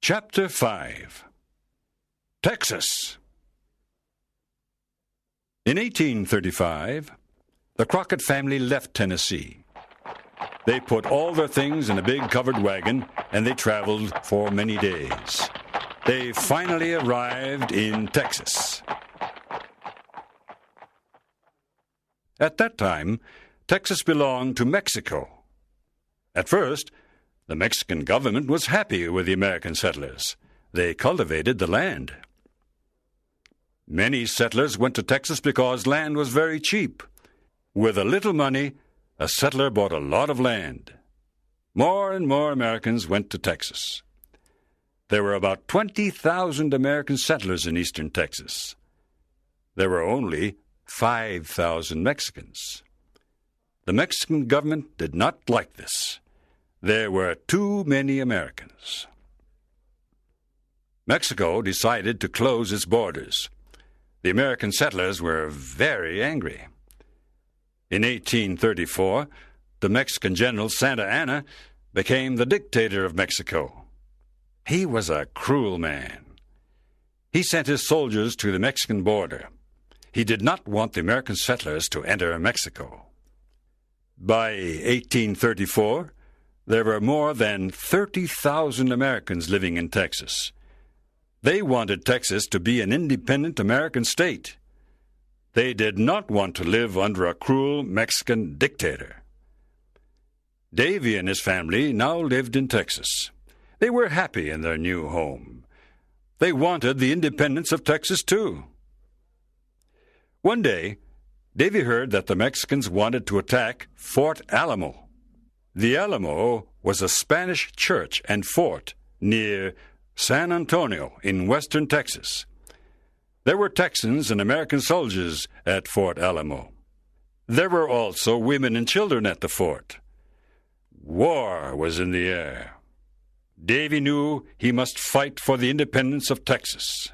Chapter 5. Texas. In 1835, the Croket family left Tennessee. They put all their things in a big covered wagon, and they traveled for many days. They finally arrived in Texas. At that time, Texas belonged to Mexico. At first, the Mexican government was happy with the American settlers. They cultivated the land. Many settlers went to Texas because land was very cheap. With a little money, a settler bought a lot of land. More and more Americans went to Texas. There were about 20,000 American settlers in eastern Texas. There were only 5,000 Mexicans. The Mexican government did not like this. There were too many Americans. Mexico decided to close its borders. The American settlers were very angry. In 1834, the Mexican general Santa Anna became the dictator of Mexico. He was a cruel man. He sent his soldiers to the Mexican border. He did not want the American settlers to enter Mexico. By 1834, there were more than 30,000 Americans living in Texas. They wanted Texas to be an independent American state. They did not want to live under a cruel Mexican dictator. Davy and his family now lived in Texas. They were happy in their new home. They wanted the independence of Texas, too. One day, Davy heard that the Mexicans wanted to attack Fort Alamo. The Alamo was a Spanish church and fort near San Antonio in western Texas. There were Texans and American soldiers at Fort Alamo. There were also women and children at the fort. War was in the air. Davy knew he must fight for the independence of Texas.